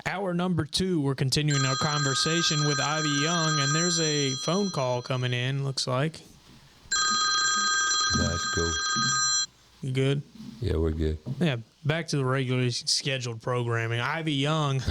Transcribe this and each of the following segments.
Hour number 2, we're continuing our conversation with Ivy Young, and there's a phone call coming in, looks like. That's cool. You good? Yeah, we're good. Yeah, back to the regularly scheduled programming. Ivy Young.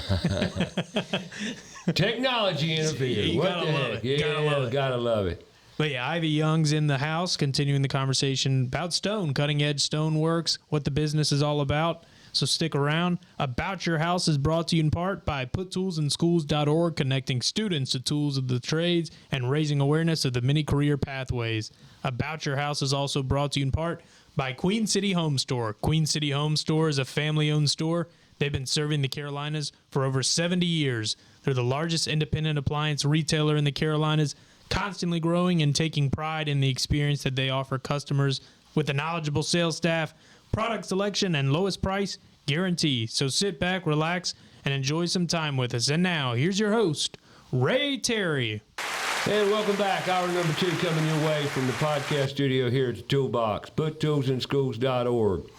Technology interfered. You What gotta the love heck? it. Yeah, Gotta love it. gotta love it. But yeah, Ivy Young's in the house, continuing the conversation about stone, cutting-edge stoneworks, what the business is all about. So stick around. About Your House is brought to you in part by PutToolsInSchools.org, connecting students to tools of the trades and raising awareness of the many career pathways. About Your House is also brought to you in part by Queen City Home Store. Queen City Home Store is a family-owned store. They've been serving the Carolinas for over 70 years. They're the largest independent appliance retailer in the Carolinas, constantly growing and taking pride in the experience that they offer customers with a knowledgeable sales staff, product selection, and lowest price guarantee. So sit back, relax, and enjoy some time with us. And now, here's your host, Ray Terry. And welcome back. Hour number 2 coming your way from the podcast studio here at the Toolbox. PutToolsInSchools.org.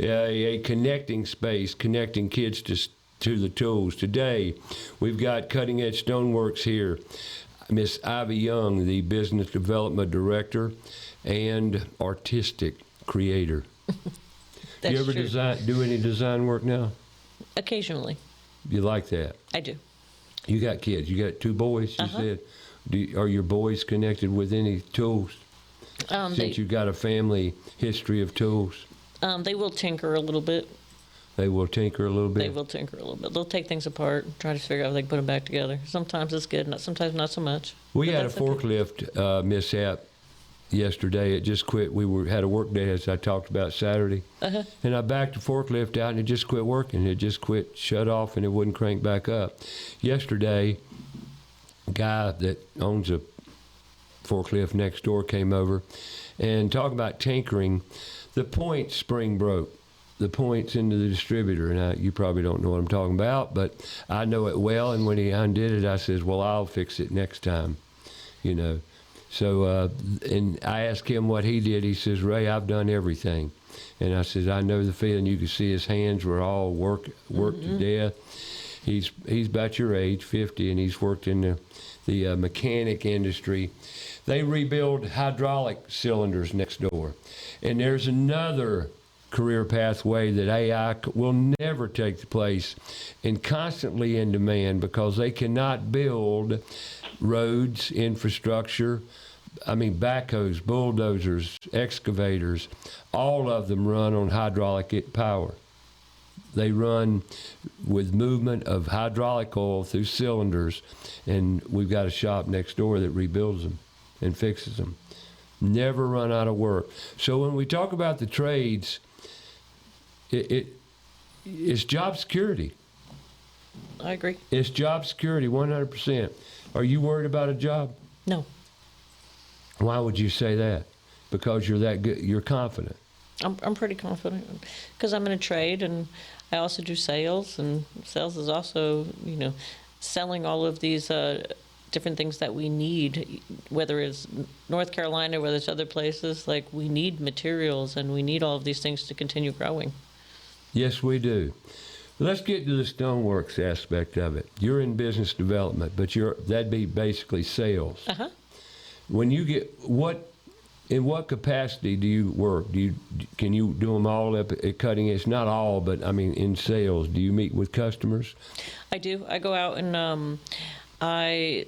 A connecting space, connecting kids to the tools. Today, we've got Cutting Edge Stoneworks here. Miss Ivy Young, the Business Development Director and Artistic Creator. Do you ever do any design work now? Occasionally. You like that? I do. You got kids. You got 2 boys, you said. Are your boys connected with any tools? Since you've got a family history of tools. They will tinker a little bit. They will tinker a little bit? They will tinker a little bit. They'll take things apart and try to figure out how they can put them back together. Sometimes it's good, sometimes not so much. We had a forklift mishap yesterday. It just quit. We had a work day, as I talked about Saturday. And I backed the forklift out, and it just quit working. It just quit, shut off, and it wouldn't crank back up. Yesterday, a guy that owns a forklift next door came over and talking about tinkering. The point spring broke. The points into the distributor, and you probably don't know what I'm talking about, but I know it well. And when he undid it, I says, well, I'll fix it next time, you know. So, and I asked him what he did. He says, Ray, I've done everything. And I says, I know the feeling. You can see his hands were all worked to death. He's about your age, 50, and he's worked in the mechanic industry. They rebuild hydraulic cylinders next door. And there's another career pathway that AI will never take the place and constantly in demand because they cannot build roads, infrastructure. I mean, backhoes, bulldozers, excavators, all of them run on hydraulic power. They run with movement of hydraulic oil through cylinders, and we've got a shop next door that rebuilds them and fixes them. Never run out of work. So when we talk about the trades, it's job security. I agree. It's job security, 100%. Are you worried about a job? No. Why would you say that? Because you're that good. You're confident. I'm pretty confident because I'm in a trade, and I also do sales, and sales is also, selling all of these different things that we need, whether it's North Carolina, whether it's other places. Like, we need materials, and we need all of these things to continue growing. Yes, we do. Let's get to the stoneworks aspect of it. You're in business development, but that'd be basically sales. When you get in what capacity do you work? Can you do them all up at Cutting Edge? Not all, but I mean in sales. Do you meet with customers? I do. I go out and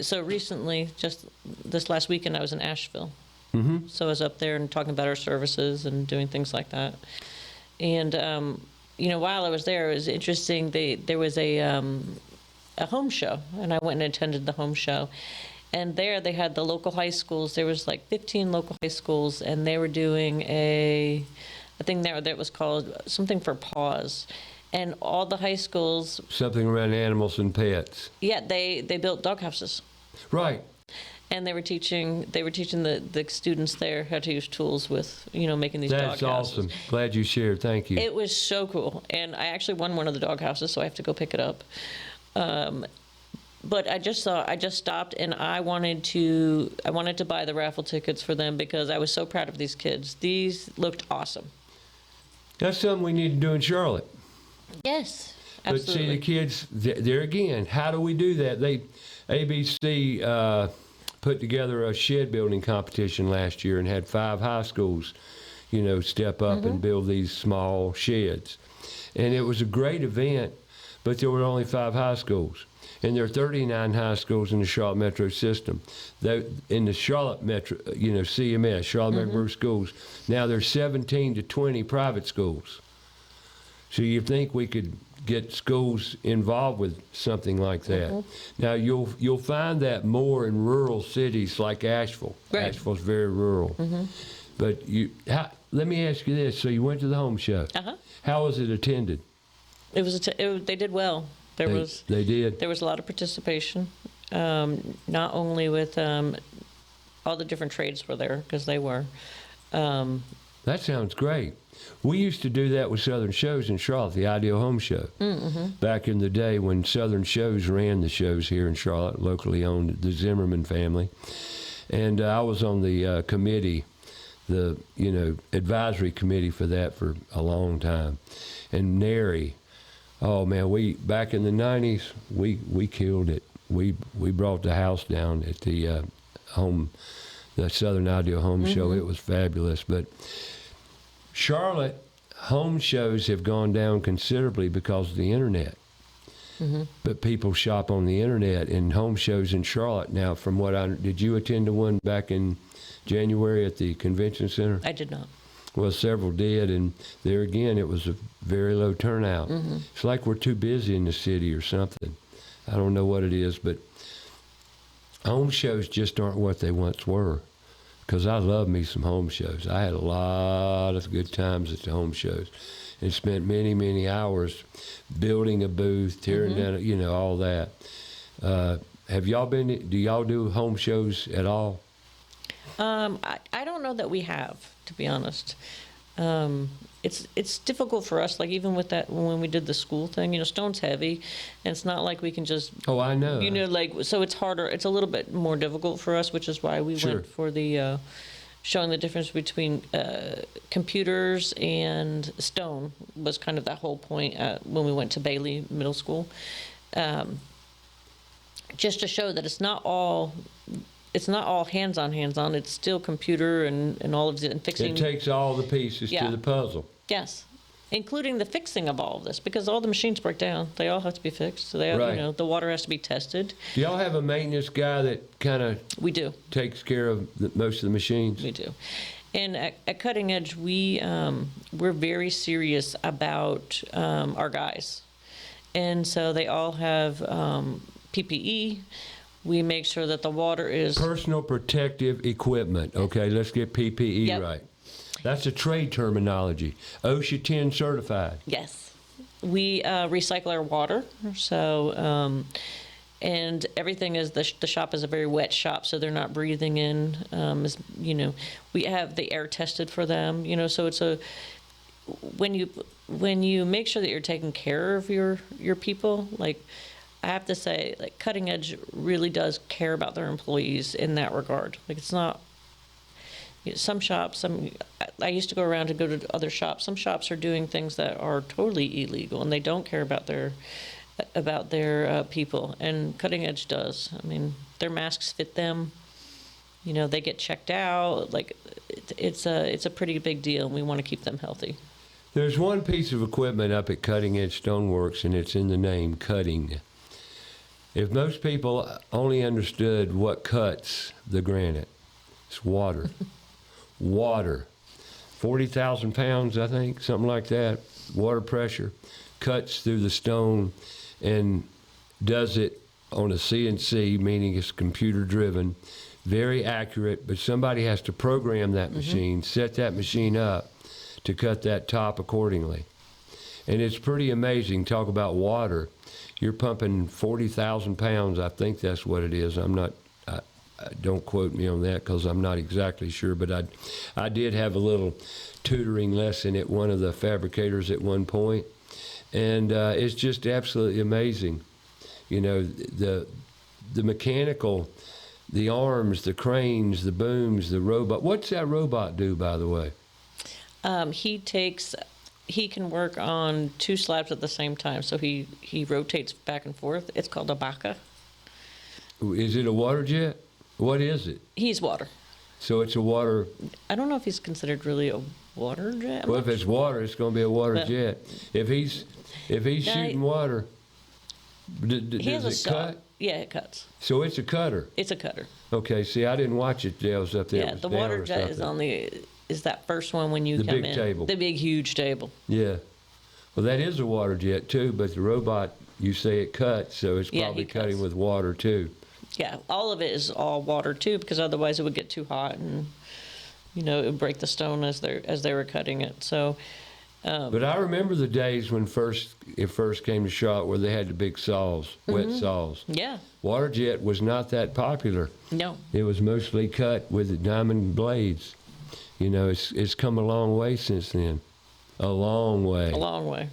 so recently, just this last weekend, I was in Asheville. So I was up there and talking about our services and doing things like that. And while I was there, it was interesting. There was a home show, and I went and attended the home show. And there they had the local high schools. There was like 15 local high schools, and they were doing a thing there that was called something for paws. And all the high schools... Something around animals and pets. Yeah, they built doghouses. Right. And they were teaching the students there how to use tools with, making these doghouses. That's awesome. Glad you shared. Thank you. It was so cool. And I actually won one of the doghouses, so I have to go pick it up. But I just stopped, and I wanted to buy the raffle tickets for them because I was so proud of these kids. These looked awesome. That's something we need to do in Charlotte. Yes. But see, Absolutely. the kids, there again, how do we do that? ABC put together a shed building competition last year and had 5 high schools, step up and build these small sheds. And it was a great event, but there were only 5 high schools. And there are 39 high schools in the Charlotte Metro system. In the Charlotte Metro, CMS, Charlotte Mecklenburg Schools, now there's 17 to 20 private schools. So you think we could get schools involved with something like that? Now you'll find that more in rural cities like Asheville. Right. Asheville's very rural. But let me ask you this: so you went to the home show? How was it attended? It was. They did well. They did. There was a lot of participation, not only with all the different trades were there, because they were. That sounds great. We used to do that with Southern Shows in Charlotte, the Ideal Home Show. Back in the day when Southern Shows ran the shows here in Charlotte, locally owned, the Zimmerman family. And I was on the committee, the advisory committee for that for a long time. And Nary, oh man, back in the 90s, we killed it. We brought the house down at the Southern Ideal Home Show. It was fabulous. But Charlotte home shows have gone down considerably because of the internet. But people shop on the internet, and home shows in Charlotte now. From what did you attend to one back in January at the convention center? I did not. Well, several did, and there again, it was a very low turnout. It's like we're too busy in the city or something. I don't know what it is, but home shows just aren't what they once were. Because I love me some home shows. I had a lot of good times at the home shows, and spent many, many hours building a booth, tearing down, all that. Have y'all been? Do y'all do home shows at all? I don't know that we have, to be honest. It's difficult for us, like even with that, when we did the school thing, stone's heavy, and it's not like we can just, Oh, I know. so it's harder, it's a little bit more difficult for us, which is why we Sure. went for the, showing the difference between computers and stone was kind of that whole point when we went to Bailey Middle School. Just to show that it's not all hands-on. It's still computer and all of it, and fixing. It takes all the pieces Yeah. to the puzzle. Yes, including the fixing of all of this, because all the machines break down. They all have to be fixed. So they have, Right. the water has to be tested. Do y'all have a maintenance guy that kind of We do. takes care of most of the machines? We do. And at Cutting Edge, we're very serious about our guys. And so they all have PPE. We make sure that the water is... Personal protective equipment. Okay, let's get PPE Yep. right. That's a trade terminology. OSHA 10 certified. Yes. We recycle our water. So, and everything is, the shop is a very wet shop, so they're not breathing in. We have the air tested for them, so it's when you make sure that you're taking care of your people, like, I have to say, like, Cutting Edge really does care about their employees in that regard. Like, it's not, some shops, I used to go around and go to other shops. Some shops are doing things that are totally illegal, and they don't care about their people. And Cutting Edge does. I mean, their masks fit them. They get checked out. Like, it's a pretty big deal, and we want to keep them healthy. There's one piece of equipment up at Cutting Edge Stoneworks, and it's in the name, cutting. If most people only understood what cuts the granite, it's water. Water. 40,000 pounds, I think, something like that. Water pressure cuts through the stone and does it on a CNC, meaning it's computer driven, very accurate, but somebody has to program that machine, set that machine up to cut that top accordingly. And it's pretty amazing. Talk about water. You're pumping 40,000 pounds. I think that's what it is. Don't quote me on that because I'm not exactly sure, but I did have a little tutoring lesson at one of the fabricators at one point, and it's just absolutely amazing. The mechanical, the arms, the cranes, the booms, the robot. What's that robot do, by the way? He takes he can work on 2 slabs at the same time. So he rotates back and forth. It's called a baka. Is it a water jet? What is it? He's water. So it's a water. I don't know if he's considered really a water jet. Well, if it's water, it's going to be a water jet. If he's shooting water, He has does a it cut? saw. Yeah, it cuts. So it's a cutter. It's a cutter. Okay. See, I didn't watch it. Dale's up there. Yeah, the water jet is that first one when you The come big in. table. The big, huge table. Yeah. Well, that is a water jet too, but the robot, you say it cuts, so it's Yeah, probably he cutting cuts. with water too. Yeah, all of it is all water too, because otherwise it would get too hot and it would break the stone as they were cutting it. So. But I remember the days when it first came to Charlotte where they had the big saws, wet saws. Yeah. Water jet was not that popular. No. It was mostly cut with the diamond blades. It's come a long way since then. A long way. A long way.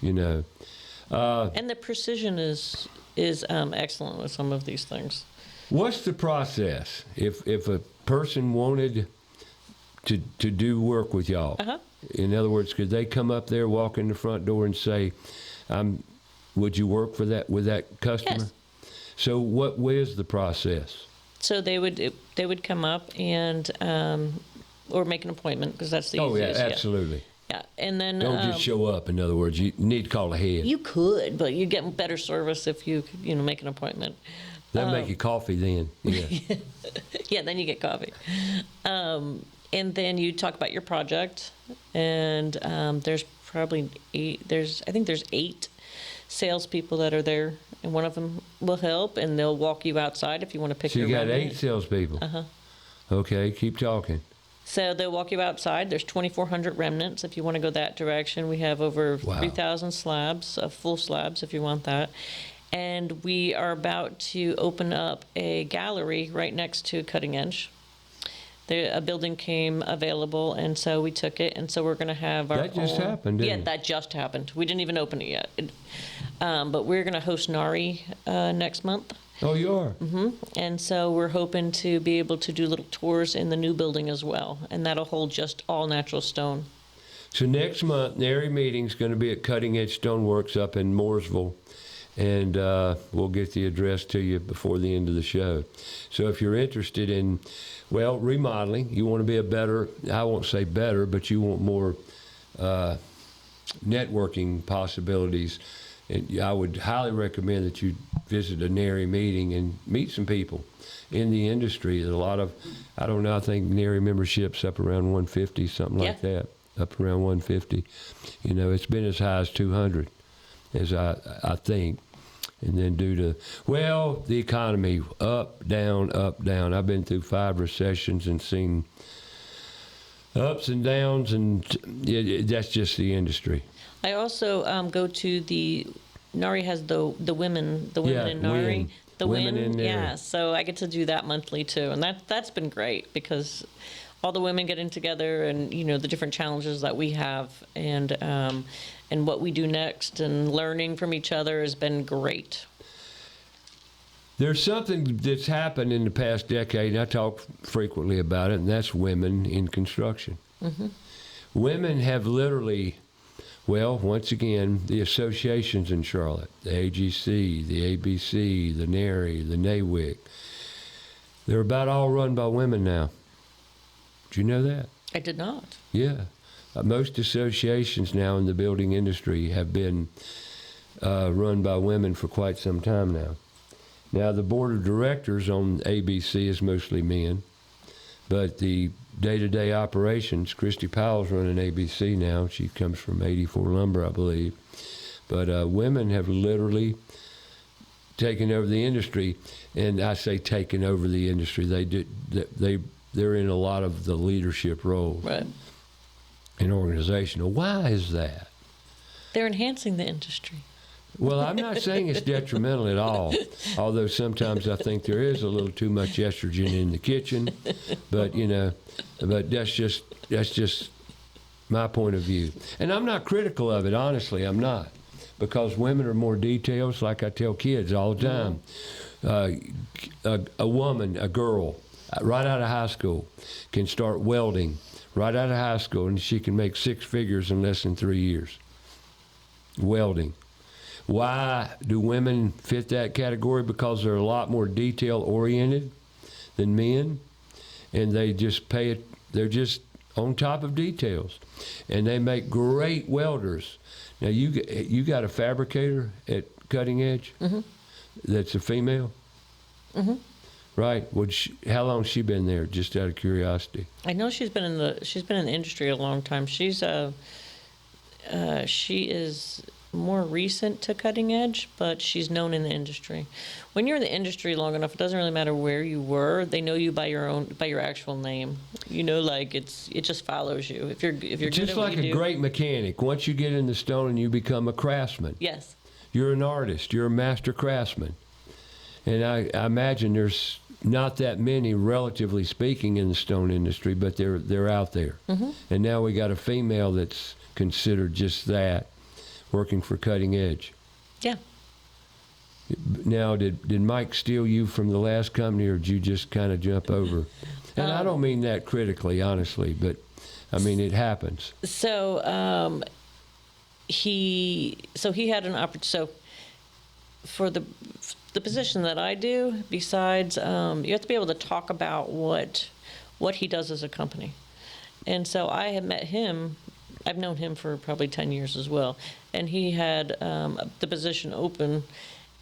And the precision is excellent with some of these things. What's the process if a person wanted to do work with y'all? Uh-huh. In other words, could they come up there, walk in the front door, and say, "Would you work with that customer?" Yes. So, what is the process? So they would come up and or make an appointment, because that's the easiest. Oh yeah, absolutely. Yeah, and then Don't just show up. In other words, you need to call ahead. you could, but you get better service if you make an appointment. They'll make you coffee then. Yeah. Yeah, then you get coffee. And then you talk about your project, and there's probably 8. I think there's 8 salespeople that are there, and one of them will help, and they'll walk you outside if you want to pick So your you got remnant. 8 salespeople. Uh-huh. Okay, keep talking. So they'll walk you outside. There's 2,400 remnants if you want to go that direction. We have over Wow. 3,000 slabs, full slabs if you want that. And we are about to open up a gallery right next to Cutting Edge. A building came available, and so we took it, and so we're going to have our That just own- happened, didn't Yeah, it? that just happened. We didn't even open it yet. But we're going to host NARI next month. Oh, you are? And so we're hoping to be able to do little tours in the new building as well, and that'll hold just all natural stone. So next month, NARI meeting's going to be at Cutting Edge Stoneworks up in Mooresville, and we'll get the address to you before the end of the show. So if you're interested in, remodeling, you want to be I won't say better, but you want more networking possibilities, and I would highly recommend that you visit a NARI meeting and meet some people in the industry. There's a lot of, I don't know, I think NARI membership's up around 150, something like that, up around 150. It's been as high as 200, as I think. And then due to, the economy, up, down, up, down. I've been through 5 recessions and seen ups and downs, and that's just the industry. I also go to NARI has the women in NARI. The Women in NARI. Yeah, so I get to do that monthly too, and that's been great because all the women getting together and the different challenges that we have and what we do next and learning from each other has been great. There's something that's happened in the past decade, and I talk frequently about it, and that's women in construction. Mm-hmm. Women have literally, once again, the associations in Charlotte, the AGC, the ABC, the NARI, the NAWIC, they're about all run by women now. Did you know that? I did not. Yeah. Most associations now in the building industry have been run by women for quite some time now. Now, the board of directors on ABC is mostly men, but the day-to-day operations, Christy Powell's running ABC now. She comes from 84 Lumber, I believe. But women have literally taken over the industry, and I say taken over the industry. They're in a lot of the leadership roles. Right. In organizational. Why is that? They're enhancing the industry. Well, I'm not saying it's detrimental at all, although sometimes I think there is a little too much estrogen in the kitchen, but that's just my point of view. And I'm not critical of it, honestly, I'm not, because women are more details, like I tell kids all the time. A woman, a girl, right out of high school, can start welding right out of high school, and she can make six figures in less than 3 years. Welding. Why do women fit that category? Because they're a lot more detail-oriented than men, and they just pay it. They're just on top of details, and they make great welders. Now, you got a fabricator at Cutting Edge that's a female? Right. How long has she been there, just out of curiosity? I know she's been in the industry a long time. She is more recent to Cutting Edge, but she's known in the industry. When you're in the industry long enough, it doesn't really matter where you were. They know you by your actual name. You know, like it just follows you. If you're good Just at what like you a do. great mechanic, once you get in the stone and you become a craftsman. Yes. You're an artist. You're a master craftsman. And I imagine there's not that many, relatively speaking, in the stone industry, but they're out there. And now we got a female that's considered just that, working for Cutting Edge. Yeah. Now, did Mike steal you from the last company, or did you just kind of jump over? And I don't mean that critically, honestly, but I mean it happens. So he had an opportunity. So for the position that I do, besides, you have to be able to talk about what he does as a company. And so I had met him. I've known him for probably 10 years as well. And he had the position open.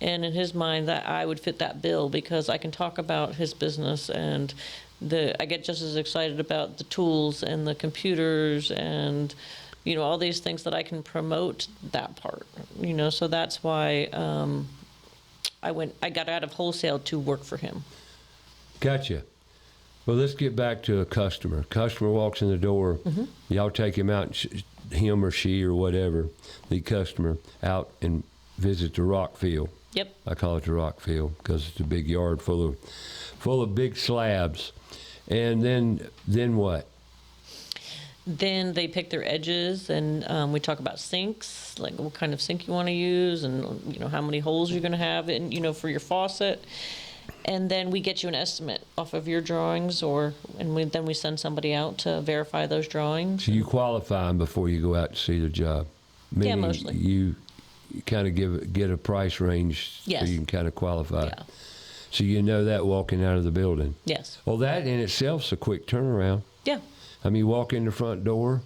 And in his mind, that I would fit that bill because I can talk about his business, and I get just as excited about the tools and the computers and, you know, all these things that I can promote that part, you know. So that's why I got out of wholesale to work for him. Gotcha. Well, let's get back to a customer. Customer walks in the door. Y'all take him out, him or she or whatever, the customer, out and visit the rock field. Yep. I call it the rock field because it's a big yard full of big slabs. And then what? Then they pick their edges, and we talk about sinks, like what kind of sink you want to use, and you know how many holes you're going to have, and you know for your faucet. And then we get you an estimate off of your drawings, then we send somebody out to verify those drawings. So you qualify them before you go out to see the job. Meaning mostly. You kind of get a price range Yes. so you can kind of qualify. Yeah. So you know that walking out of the building. Yes. Well, that in itself's a quick turnaround. Yeah. I mean, you walk in the front door,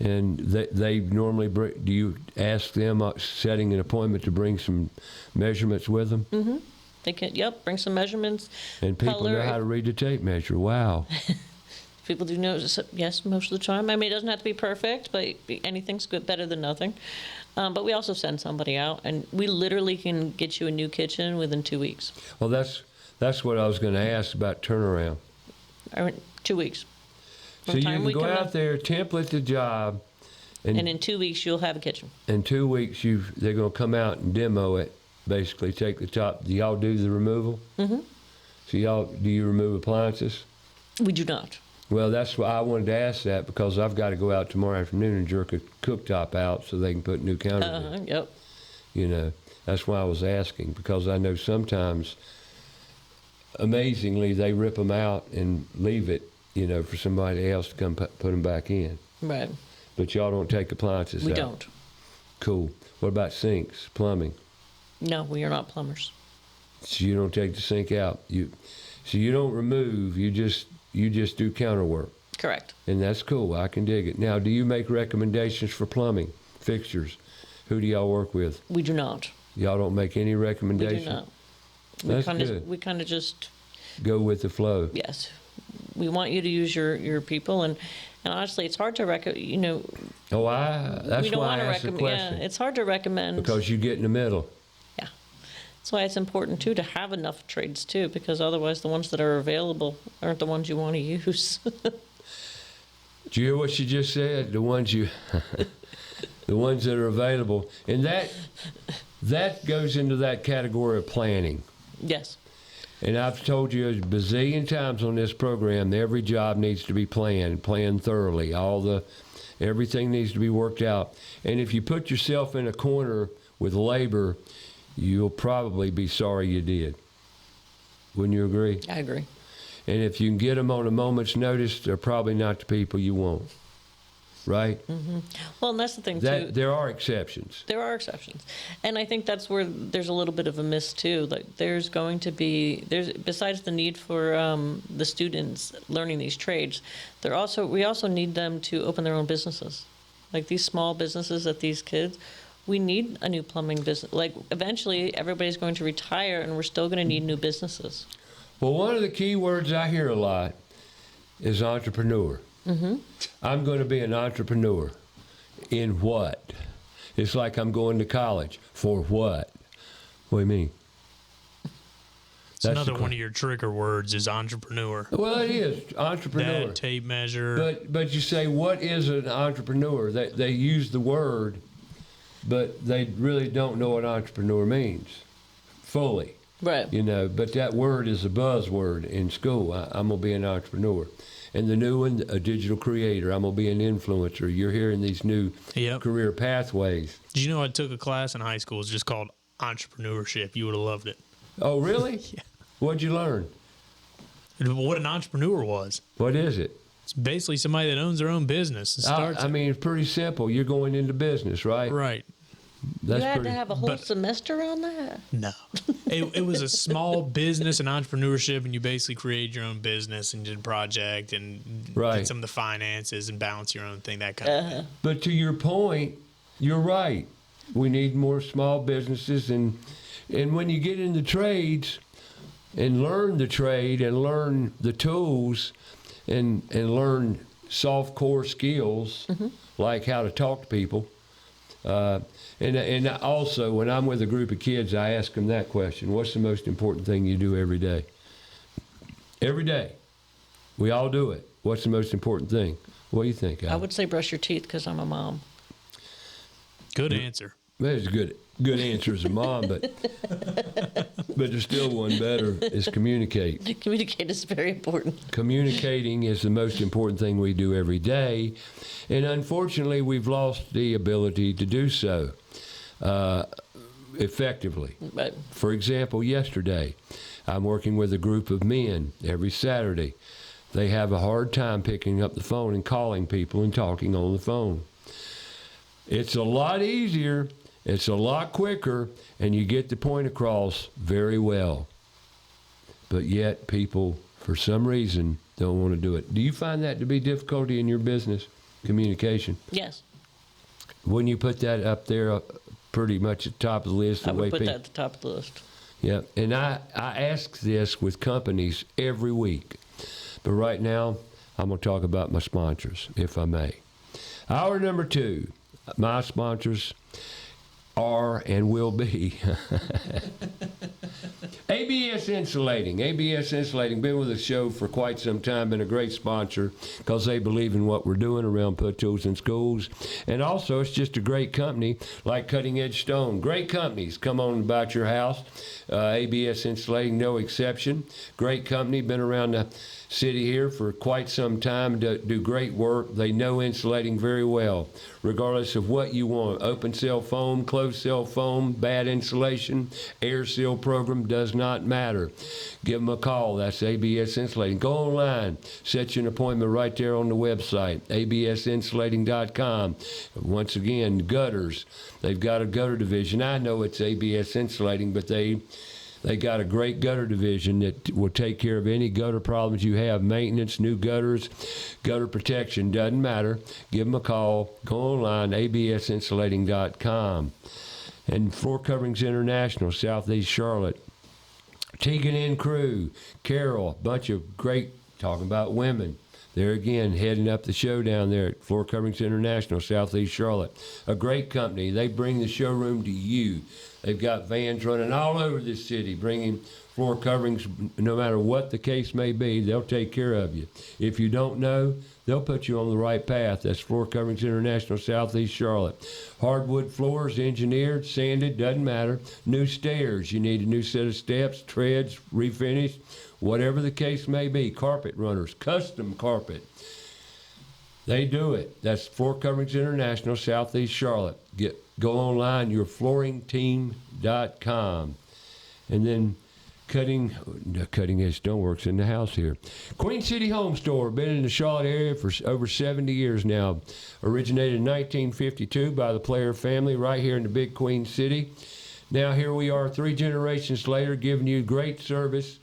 and they normally do you ask them, setting an appointment, to bring some measurements with them? Mm-hmm. They can, bring some measurements. And people know how to read the tape measure. Wow. People do know, yes, most of the time. I mean, it doesn't have to be perfect, but anything's good, better than nothing. But we also send somebody out, and we literally can get you a new kitchen within 2 weeks. Well, that's what I was going to ask about turnaround. 2 weeks. So you can go out there, template the job, and in 2 weeks you'll have a kitchen. In 2 weeks, they're going to come out and demo it. Basically, take the top. Do y'all do the removal? Mm-hmm. So do you remove appliances? We do not. Well, that's why I wanted to ask that, because I've got to go out tomorrow afternoon and jerk a cooktop out so they can put new counters in. Yep. You know, that's why I was asking, because I know sometimes, amazingly, they rip them out and leave it, you know, for somebody else to come put them back in. Right. But y'all don't take appliances out? We don't. Cool. What about sinks, plumbing? No, we are not plumbers. So you don't take the sink out. So you don't remove. You just do counter work. Correct. And that's cool. I can dig it. Now, do you make recommendations for plumbing fixtures? Who do y'all work with? We do not. Y'all don't make any recommendations? We do not. That's good. We kind of just go with the flow. Yes. We want you to use your people, and honestly, it's hard to recommend. That's why I asked the question. Yeah, it's hard to recommend because you get in the middle. Yeah, that's why it's important too to have enough trades too, because otherwise the ones that are available aren't the ones you want to use. Did you hear what she just said? The ones the ones that are available, and that goes into that category of planning. Yes. And I've told you a bazillion times on this program that every job needs to be planned thoroughly. Everything needs to be worked out. And if you put yourself in a corner with labor, you'll probably be sorry you did. Wouldn't you agree? I agree. And if you can get them on a moment's notice, they're probably not the people you want. Right? Well, and that's the thing, too. There are exceptions. There are exceptions. And I think that's where there's a little bit of a miss, too. Like, there's besides the need for the students learning these trades, we also need them to open their own businesses. Like, these small businesses that these kids, we need a new plumbing business. Like, eventually, everybody's going to retire, and we're still going to need new businesses. Well, one of the key words I hear a lot is entrepreneur. I'm going to be an entrepreneur. In what? It's like I'm going to college. For what? What do you mean? It's another one of your trigger words is entrepreneur. Well, it is entrepreneur. That tape measure. But you say, what is an entrepreneur? They use the word, but they really don't know what entrepreneur means fully. Right. You know, but that word is a buzzword in school. I'm going to be an entrepreneur. And the new one, a digital creator. I'm going to be an influencer. You're hearing these new career pathways. Did you know I took a class in high school? It's just called entrepreneurship. You would have loved it. Oh, really? Yeah. What'd you learn? What an entrepreneur was. What is it? It's basically somebody that owns their own business. I mean, it's pretty simple. You're going into business, right? Right. You had to have a whole semester on that? No. It was a small business and entrepreneurship, and you basically created your own business and did a project and did some of the finances and balance your own thing, that kind of thing. But to your point, you're right. We need more small businesses. And when you get into trades and learn the trade and learn the tools and learn soft core skills, like how to talk to people, and also, when I'm with a group of kids, I ask them that question. What's the most important thing you do every day? Every day. We all do it. What's the most important thing? What do you think, Al? I would say brush your teeth because I'm a mom. Good answer. There's a good answer as a mom, but there's still one better, is communicate. Communicate is very important. Communicating is the most important thing we do every day, and unfortunately, we've lost the ability to do so effectively. Right. For example, yesterday, I'm working with a group of men every Saturday. They have a hard time picking up the phone and calling people and talking on the phone. It's a lot easier, it's a lot quicker, and you get the point across very well. But yet people, for some reason, don't want to do it. Do you find that to be difficulty in your business, communication? Yes. Wouldn't you put that up there pretty much at the top of the list? I would put that at the top of the list. Yeah, and I ask this with companies every week. But right now, I'm going to talk about my sponsors, if I may. Hour number 2. My sponsors are and will be ABS Insulating. ABS Insulating, been with the show for quite some time, been a great sponsor because they believe in what we're doing around put tools in schools. And also, it's just a great company like Cutting Edge Stone. Great companies come on about your house. ABS Insulating, no exception. Great company, been around the city here for quite some time, do great work. They know insulating very well, regardless of what you want. Open cell foam, closed cell foam, bad insulation, air seal program, does not matter. Give them a call. That's ABS Insulating. Go online, set you an appointment right there on the website, absinsulating.com. Once again, gutters. They've got a gutter division. I know it's ABS Insulating, but they got a great gutter division that will take care of any gutter problems you have. Maintenance, new gutters, gutter protection, doesn't matter. Give them a call. Go online, absinsulating.com. And Floor Coverings International, Southeast Charlotte. Tegan and Crew, Carol, bunch of great, talking about women. There again, heading up the show down there at Floor Coverings International, Southeast Charlotte. A great company. They bring the showroom to you. They've got vans running all over this city, bringing floor coverings, no matter what the case may be. They'll take care of you. If you don't know, they'll put you on the right path. That's Floor Coverings International, Southeast Charlotte. Hardwood floors, engineered, sanded, doesn't matter. New stairs. You need a new set of steps, treads, refinished, whatever the case may be. Carpet runners, custom carpet. They do it. That's Floor Coverings International, Southeast Charlotte. Go online, yourflooringteam.com. And then cutting edge stoneworks in the house here. Queen City Home Store, been in the Charlotte area for over 70 years now. Originated in 1952 by the Player family right here in the big Queen City. Now here we are 3 generations later giving you great service.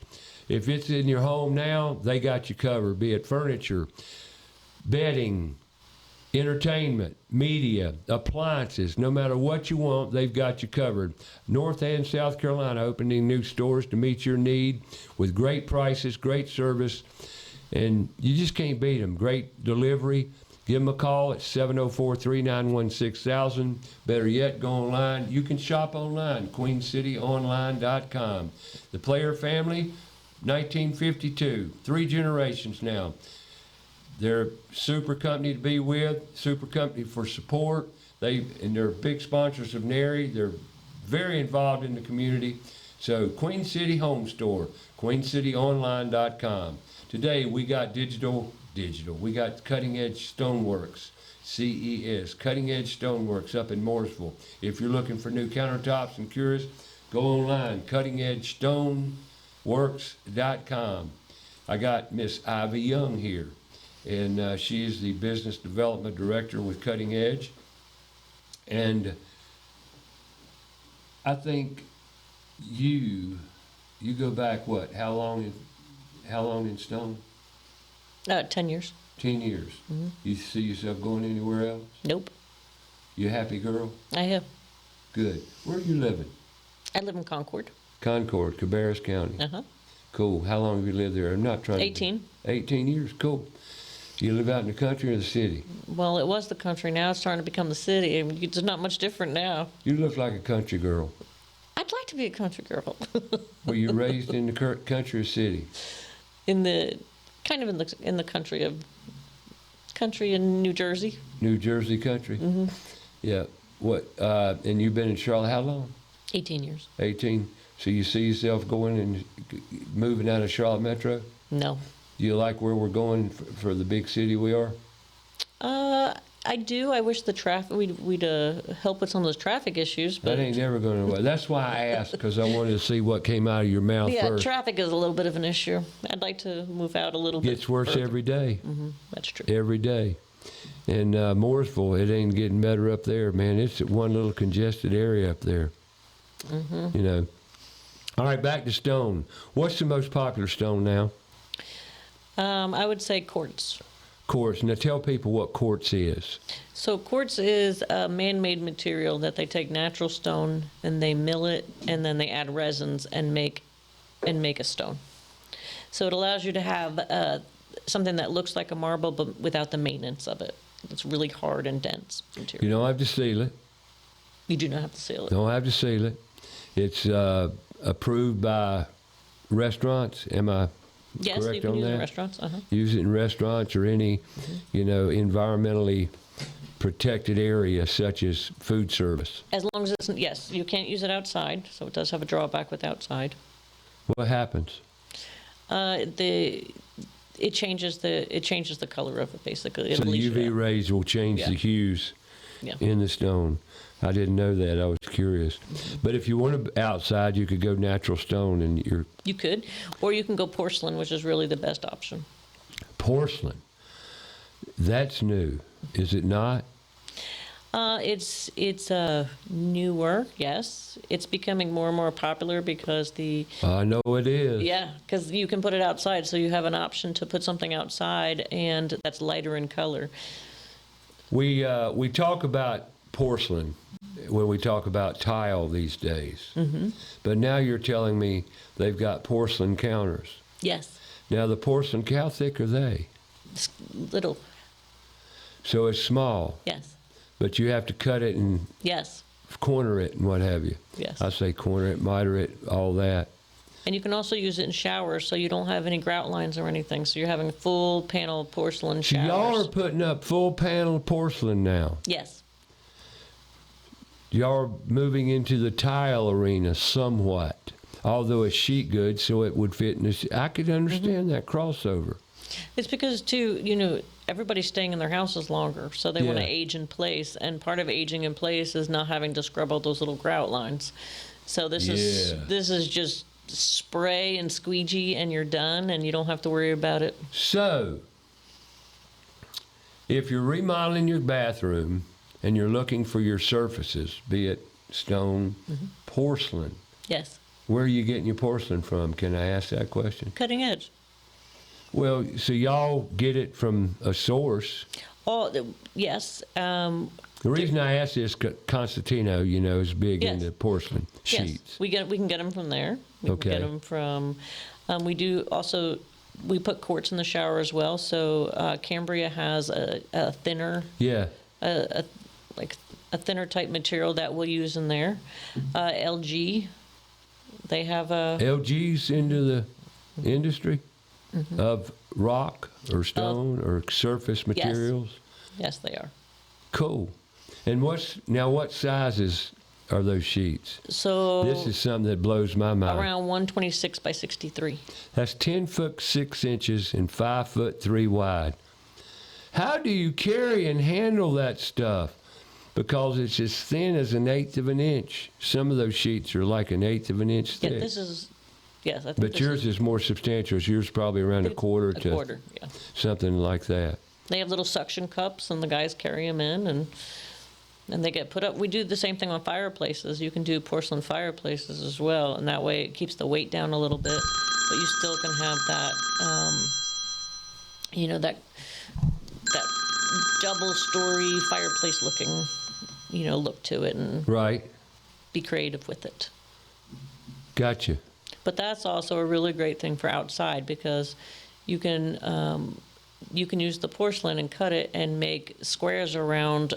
If it's in your home now, they got you covered, be it furniture, bedding, entertainment, media, appliances, no matter what you want, they've got you covered. North and South Carolina opening new stores to meet your need with great prices, great service, and you just can't beat them. Great delivery. Give them a call at 704-391-6000. Better yet, go online. You can shop online, queencityonline.com. The Player family, 1952, 3 generations now. They're a super company to be with, super company for support. They're big sponsors of NARI. They're very involved in the community. So Queen City Home Store, queencityonline.com. Today we got digital. We got Cutting Edge Stoneworks, CES, Cutting Edge Stoneworks up in Mooresville. If you're looking for new countertops and cures, go online, cuttingedgestoneworks.com. I got Miss Ivy Young here. And she is the business development director with Cutting Edge. And I think you go back what? How long in stone? 10 years. 10 years. Mm-hmm. You see yourself going anywhere else? Nope. You a happy girl? I am. Good. Where are you living? I live in Concord. Concord, Cabarrus County. Uh-huh. Cool. How long have you lived there? I'm not trying 18. 18 years. Cool. You live out in the country or the city? Well, it was the country. Now it's starting to become the city. I mean, it's not much different now. You look like a country girl. I'd like to be a country girl. Were you raised in the country or city? in the country in New Jersey. New Jersey country? Mm-hmm. Yeah. What? And you've been in Charlotte how long? 18 years. 18. So you see yourself going and moving out of Charlotte Metro? No. Do you like where we're going for the big city we are? I do. I wish we'd help with some of those traffic issues. But That ain't never going to work. That's why I asked, because I wanted to see what came out of your mouth yeah, first. traffic is a little bit of an issue. I'd like to move out a little bit. Gets worse further. every day. Mm-hmm. That's true. Every day. And Mooresville, it ain't getting better up there, man. It's one little congested area up there. Mm-hmm. You know. All right, back to stone. What's the most popular stone now? I would say quartz. Quartz. Now tell people what quartz is. So quartz is a man-made material that they take natural stone and they mill it and then they add resins and make a stone. So it allows you to have something that looks like a marble but without the maintenance of it. It's really hard and dense material. You don't have to seal it. You do not have to seal it. Don't have to seal it. It's approved by restaurants. Am I Yes, correct you can on use it that? in restaurants. Uh-huh. Use it in restaurants or any, environmentally protected area such as food service. As long as yes, you can't use it outside, so it does have a drawback with outside. What happens? It changes the color of it basically. So It'll the leach it UV out. rays will change the Yeah. hues Yeah. in the stone. I didn't know that. I was curious. But if you want to outside, you could go natural stone, and you're You could, or you can go porcelain, which is really the best option. porcelain. That's new, is it not? It's newer, yes. It's becoming more and more popular because I know it is. because you can put it outside, so you have an option to put something outside, and that's lighter in color. We talk about porcelain when we talk about tile these days. Mm-hmm. But now you're telling me they've got porcelain counters. Yes, Now the porcelain, how thick are they? it's little. So it's small, Yes, but you have to cut it and yes, corner it and what have you. yes. I say corner it, miter it, all that. And you can also use it in showers, so you don't have any grout lines or anything. So you're having full panel porcelain So showers. y'all are putting up full panel porcelain now. Yes. Y'all are moving into the tile arena somewhat, although it's sheet good, so it would fit in this. I could understand that crossover. It's because, too, everybody's staying in their houses longer, so they want to Yeah. age in place. And part of aging in place is not having to scrub out those little grout lines. So this is just spray and squeegee and you're done, and you don't have to worry about it. So, if you're remodeling your bathroom and you're looking for your surfaces, be it stone, porcelain, Yes. where are you getting your porcelain from? Can I ask that question? Cutting edge. Well, so y'all get it from a source. Yes. The reason I ask this, Constantino, is big Yes. into porcelain sheets. Yes, we can get them from there. We Okay. can get them from. We do also. We put quartz in the shower as well. So Cambria has a thinner, Yeah. like a thinner type material that we'll use in there. LG, they have a. LG's into the industry of rock or stone or surface materials. Yes, they are. Cool. And what sizes are those sheets? So This is something that blows my mind. around 126 by 63. That's 10 foot 6 inches and 5 foot 3 wide. How do you carry and handle that stuff? Because it's as thin as 1/8 of an inch. Some of those sheets are like 1/8 of an inch thick. Yeah, this is. Yes, I think. But this yours is more substantial. Yours probably around a quarter a to quarter. Yeah. something like that. They have little suction cups, and the guys carry them in, and they get put up. We do the same thing on fireplaces. You can do porcelain fireplaces as well, and that way it keeps the weight down a little bit, but you still can have that, that double-story fireplace-looking, look to it, and Right. be creative with it. Gotcha. But that's also a really great thing for outside, because you can use the porcelain and cut it and make squares around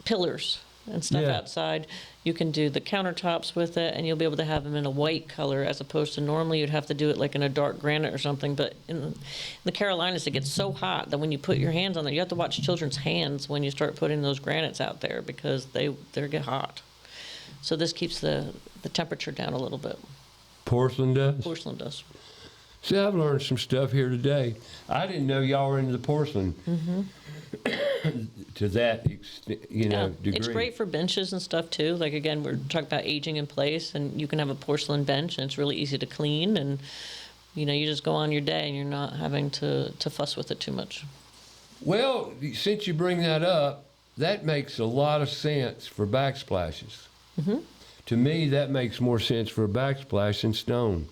pillars and stuff Yeah. outside. You can do the countertops with it, and you'll be able to have them in a white color, as opposed to normally you'd have to do it like in a dark granite or something. But in the Carolinas, it gets so hot that when you put your hands on there, you have to watch children's hands when you start putting those granites out there, because they get hot. So this keeps the temperature down a little bit. Porcelain does? Porcelain does. See, I've learned some stuff here today. I didn't know y'all were into the porcelain to that degree. It's great for benches and stuff too. Like, again, we're talking about aging in place, and you can have a porcelain bench, and it's really easy to clean, and you just go on your day, and you're not having to fuss with it too much. Well, since you bring that up, that makes a lot of sense for backsplashes. To me, that makes more sense for a backsplash than stone,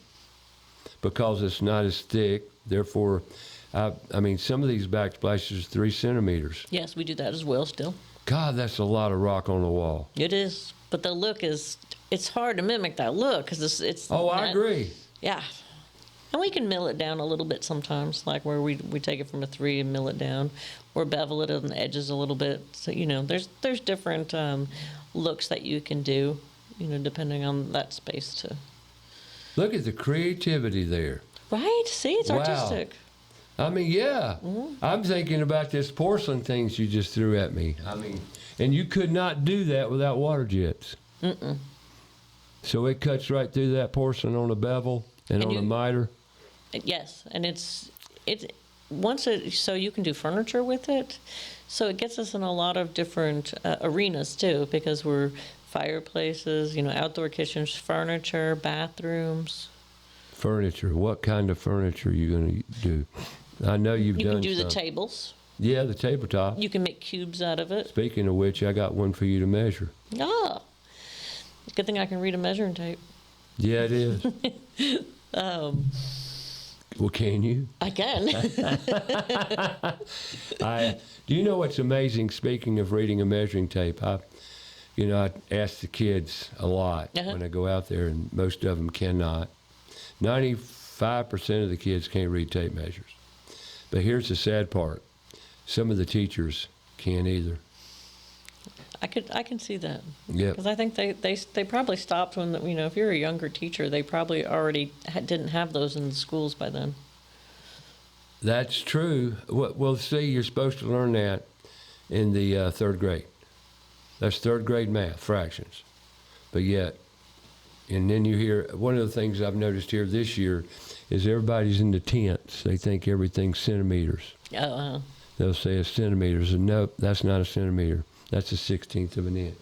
because it's not as thick. Therefore, I mean, some of these backsplashes are 3 centimeters. Yes, we do that as well still. God, that's a lot of rock on the wall. It is. But the look it's hard to mimic that look, because it's. Oh, I agree. Yeah. And we can mill it down a little bit sometimes, like where we take it from a 3 and mill it down, or bevel it on the edges a little bit. So, there's different looks that you can do, depending on that space too. Look at the creativity there. Right? See, it's Wow. artistic. I mean, yeah. I'm thinking about this porcelain things you just threw at me. I mean, and you could not do that without water jets. So it cuts right through that porcelain on a bevel and on a miter. Yes, and it's so you can do furniture with it. So it gets us in a lot of different arenas too, because we're fireplaces, outdoor kitchens, furniture, bathrooms. Furniture. What kind of furniture are you going to do? I know you've You done can do the some. tables. Yeah, the tabletop. You can make cubes out of it. Speaking of which, I got one for you to measure. Ah, good thing I can read a measuring tape. Yeah, it is. Well, can you? I can. Do you know what's amazing? Speaking of reading a measuring tape, I ask the kids a lot when I go out there, and most of them cannot. 95% of the kids can't read tape measures. But here's the sad part: some of the teachers can't either. I can see that. Yeah. Because I think they probably stopped when if you're a younger teacher, they probably already didn't have those in the schools by then. That's true. Well, see, you're supposed to learn that in the 3rd grade. That's 3rd grade math, fractions. But yet, and then you hear, one of the things I've noticed here this year is everybody's into tenths. They think everything's centimeters. Oh, They'll say it's centimeters, and nope, that's not a centimeter. That's a 16th of an inch.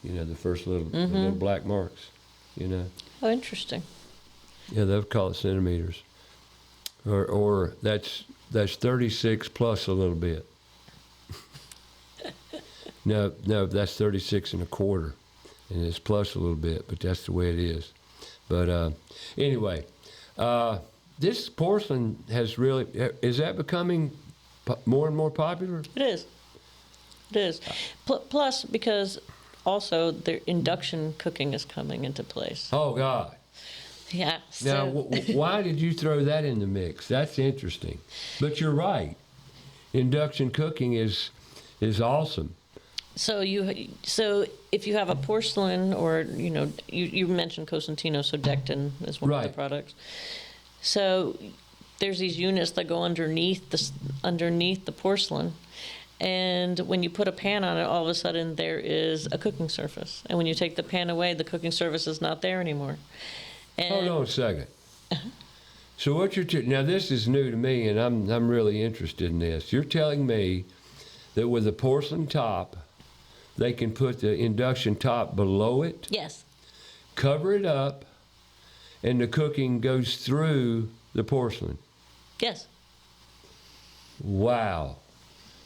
The first the little black marks. you know. Oh, interesting. Yeah, they'll call it centimeters. Or that's 36 plus a little bit. No, that's 36 and a quarter. And it's plus a little bit, but that's the way it is. But anyway, this porcelain is that becoming more and more popular? It is. It is. Plus, because also the induction cooking is coming into place. Oh, God. Yeah. Now, So. why did you throw that in the mix? That's interesting. But you're right. Induction cooking is awesome. So if you have a porcelain, or you mentioned Cosentino, so Decton is one of the Right. products. So there's these units that go underneath the porcelain, and when you put a pan on it, all of a sudden there is a cooking surface. And when you take the pan away, the cooking surface is not there anymore. And Hold on a second. So what now this is new to me, and I'm really interested in this. You're telling me that with a porcelain top, they can put the induction top below it, Yes. cover it up, and the cooking goes through the porcelain. Yes. Wow.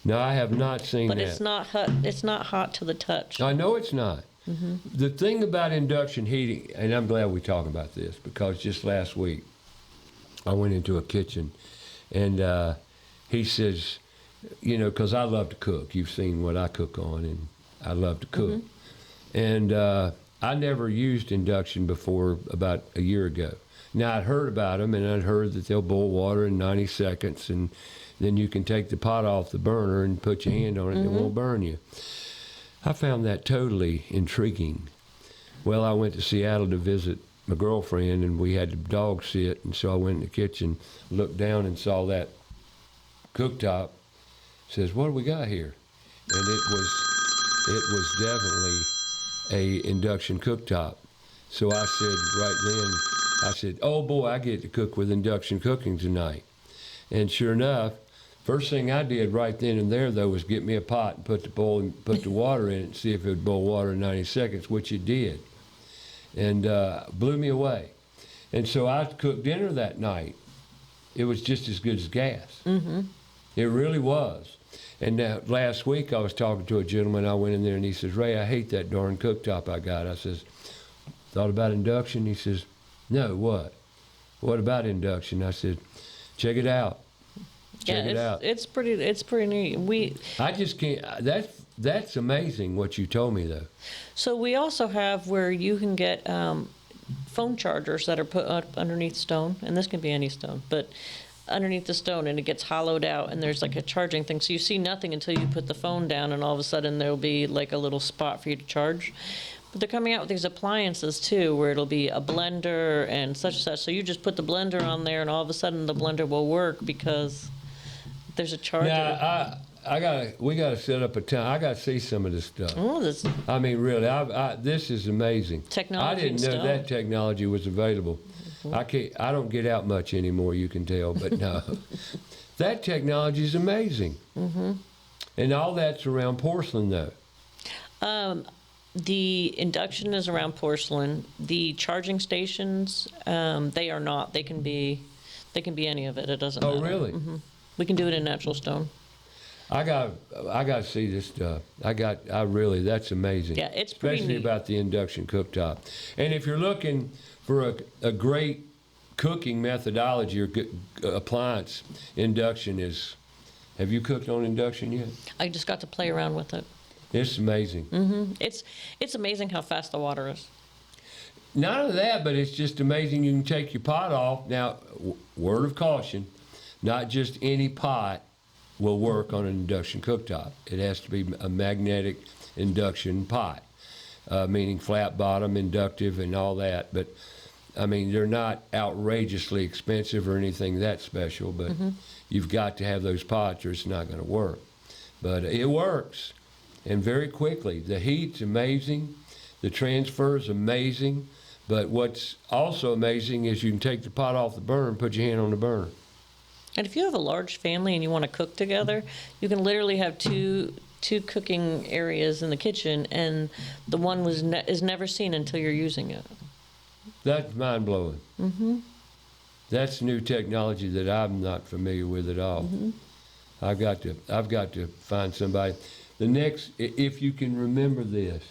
Now I have not seen But that. it's not hot. It's not hot to the touch. I know it's not. The thing about induction heating, and I'm glad we talk about this, because just last week I went into a kitchen, and he says, because I love to cook. You've seen what I cook on, and I love to cook. And I never used induction before about a year ago. Now, I'd heard about them, and I'd heard that they'll boil water in 90 seconds, and then you can take the pot off the burner and put your hand on it, and it won't burn you. I found that totally intriguing. Well, I went to Seattle to visit my girlfriend, and we had the dog sit, and so I went in the kitchen, looked down and saw that cooktop, says, what do we got here? And it was definitely a induction cooktop. So I said right then, oh boy, I get to cook with induction cooking tonight. And sure enough, first thing I did right then and there, though, was get me a pot and put the water in it and see if it would boil water in 90 seconds, which it did. And blew me away. And so I cooked dinner that night. It was just as good as gas. It really was. And now, last week I was talking to a gentleman. I went in there and he says, Ray, I hate that darn cooktop I got. I says, thought about induction? He says, no, what? What about induction? I said, check it out. Check it out. It's pretty neat. I just can't. That's amazing what you told me, though. So we also have where you can get phone chargers that are put up underneath stone, and this can be any stone, but underneath the stone, and it gets hollowed out, and there's like a charging thing. So you see nothing until you put the phone down, and all of a sudden there'll be like a little spot for you to charge. But they're coming out with these appliances too, where it'll be a blender and such and such. So you just put the blender on there, and all of a sudden the blender will work because there's a charger. Now, we gotta set up a time. I gotta see some of this stuff. Oh, this I mean, really, this is amazing. Technology I didn't know and stuff. that technology was available. I don't get out much anymore, you can tell, but no. That technology is amazing. And all that's around porcelain, though. The induction is around porcelain. The charging stations, they are not. They can be any of it. It doesn't matter. Oh, really? We can do it in natural stone. I got to see this stuff. That's amazing. Yeah, it's pretty Especially neat. about the induction cooktop. And if you're looking for a great cooking methodology or good appliance, induction is. Have you cooked on induction yet? I just got to play around with it. It's amazing. It's amazing how fast the water is. Not only that, but it's just amazing you can take your pot off. Now, word of caution, not just any pot will work on an induction cooktop. It has to be a magnetic induction pot, meaning flat bottom, inductive, and all that. But, I mean, they're not outrageously expensive or anything that special, but you've got to have those pots or it's not going to work. But it works, and very quickly. The heat's amazing. The transfer's amazing. But what's also amazing is you can take the pot off the burner and put your hand on the burner. And if you have a large family and you want to cook together, you can literally have two cooking areas in the kitchen, and the one is never seen until you're using it. That's mind blowing. Mm-hmm. That's new technology that I'm not familiar with at all. Mm-hmm. I've got to find somebody. The next, if you can remember this,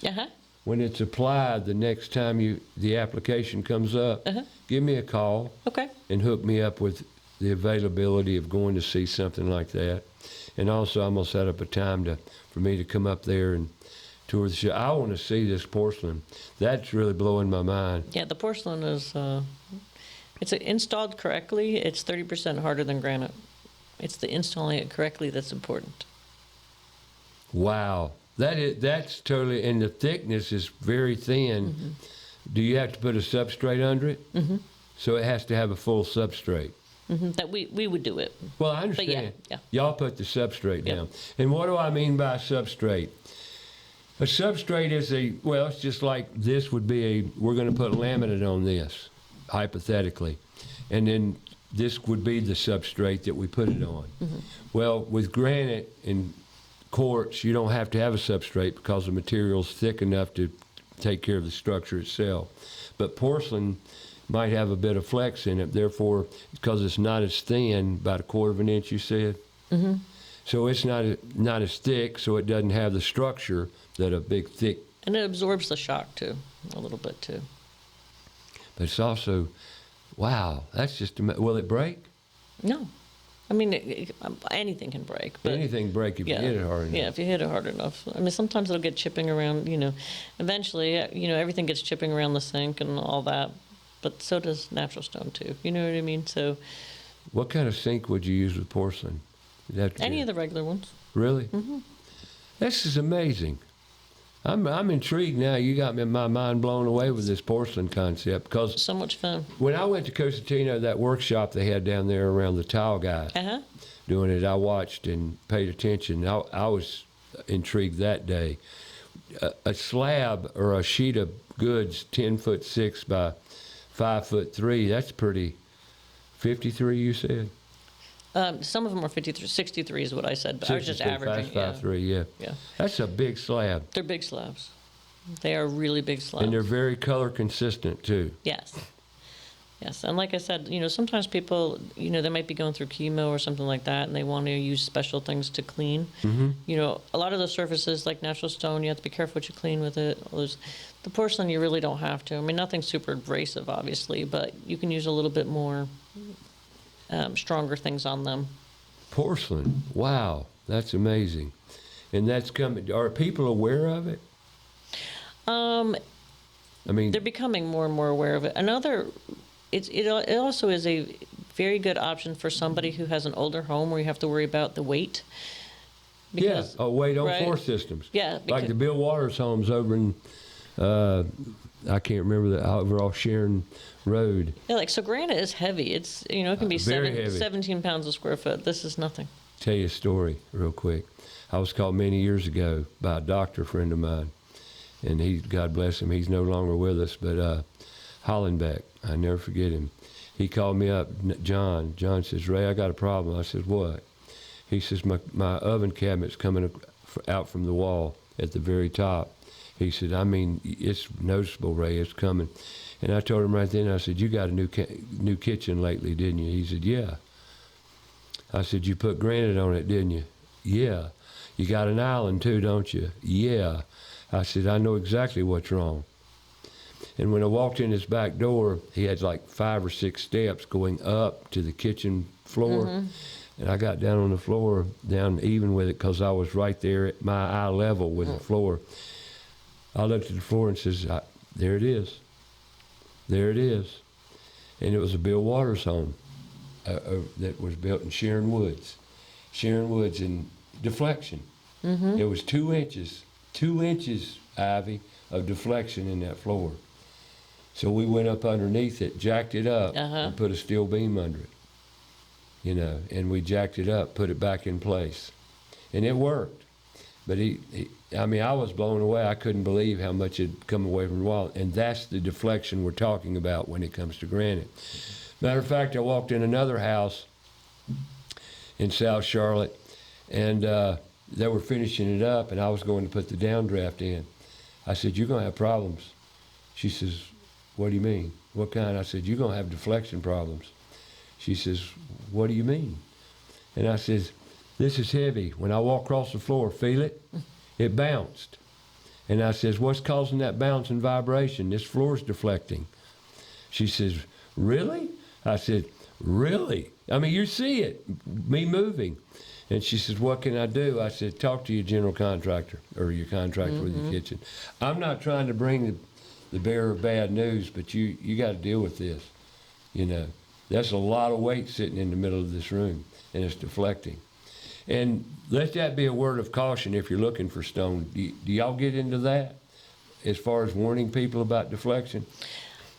when it's applied, the next time the application comes up, give me a call. Okay. And hook me up with the availability of going to see something like that. And also, I'm gonna set up a time for me to come up there and tour the show. I want to see this porcelain. That's really blowing my mind. Yeah, the porcelain is, it's installed correctly. It's 30% harder than granite. It's the installing it correctly that's important. Wow, that's totally. And the thickness is very thin. Mm-hmm. Do you have to put a substrate under it? Mm-hmm. So it has to have a full substrate. Mm-hmm. That we would do it. Well, I understand. Yeah. Y'all put the substrate down. And what do I mean by substrate? A substrate is it's just like this would be we're going to put laminate on this, hypothetically. And then this would be the substrate that we put it on. Mm-hmm. Well, with granite and quartz, you don't have to have a substrate because the material's thick enough to take care of the structure itself. But porcelain might have a bit of flex in it, therefore, because it's not as thin, about 1/4 of an inch, you said? Mm-hmm. So it's not as thick, so it doesn't have the structure that a big, thick... And it absorbs the shock, too, a little bit, too. But it's also, wow, that's just... Will it break? No. I mean, anything can break. But anything break if you hit it hard enough. Yeah, if you hit it hard enough. I mean, sometimes it'll get chipping around, Eventually, everything gets chipping around the sink and all that. But so does natural stone, too. You know what I mean? So, what kind of sink would you use with porcelain? Any of the regular ones. Really? Mm-hmm. This is amazing. I'm intrigued now. You got my mind blown away with this porcelain concept because so much fun. When I went to Costantino, that workshop they had down there around the tile guy doing it, I watched and paid attention. I was intrigued that day. A slab or a sheet of goods, 10'6" by 5'3". That's pretty. 53, you said? Some of them are 53, 63 is what I said, but I was just averaging. 5'3", yeah. That's a big slab. They're big slabs. They are really big slabs. And they're very color consistent, too. Yes. Yes, and like I said, sometimes people, they might be going through chemo or something like that, and they want to use special things to clean. Mm-hmm. A lot of those surfaces, like natural stone, you have to be careful what you clean with it. The porcelain, you really don't have to. I mean, nothing super abrasive, obviously, but you can use a little bit more stronger things on them. Porcelain, wow, that's amazing. And that's coming. Are people aware of it? They're becoming more and more aware of it. It also is a very good option for somebody who has an older home where you have to worry about the weight. Because, weight on floor systems. Yeah. Like the Bill Waters homes over in, I can't remember over off Sharon Road. Yeah, so granite is heavy. It's, it can be 17 pounds a square foot. This is nothing. Tell you a story real quick. I was called many years ago by a doctor friend of mine. And God bless him, he's no longer with us, but Hollenbeck, I never forget him. He called me up, John. John says, Ray, I got a problem. I said, what? He says, my oven cabinet's coming out from the wall at the very top. He said, it's noticeable, Ray, it's coming. And I told him right then, I said, you got a new kitchen lately, didn't you? He said, yeah. I said, you put granite on it, didn't you? Yeah. You got an island too, don't you? Yeah. I said, I know exactly what's wrong. And when I walked in his back door, he had like 5 or 6 steps going up to the kitchen floor. Mm-hmm. And I got down on the floor, down even with it, because I was right there at my eye level with the floor. I looked at the floor and says, there it is. There it is. And it was a Bill Waters home that was built in Sharon Woods. Sharon Woods in deflection. Mm-hmm. It was 2 inches, Ivy, of deflection in that floor. So we went up underneath it, jacked it up, and put a steel beam under it. And we jacked it up, put it back in place. And it worked. But I was blown away. I couldn't believe how much had come away from the wall. And that's the deflection we're talking about when it comes to granite. Matter of fact, I walked in another house in South Charlotte, and they were finishing it up, and I was going to put the downdraft in. I said, you're going to have problems. She says, what do you mean? What kind? I said, you're going to have deflection problems. She says, what do you mean? And I says, this is heavy. When I walk across the floor, feel it? It bounced. And I says, what's causing that bounce and vibration? This floor's deflecting. She says, really? I said, really? I mean, you see it, me moving. And she says, what can I do? I said, talk to your general contractor or your contractor with your kitchen. I'm not trying to bring the bearer of bad news, but you got to deal with this. You know, that's a lot of weight sitting in the middle of this room, and it's deflecting. And let that be a word of caution if you're looking for stone. Do y'all get into that as far as warning people about deflection?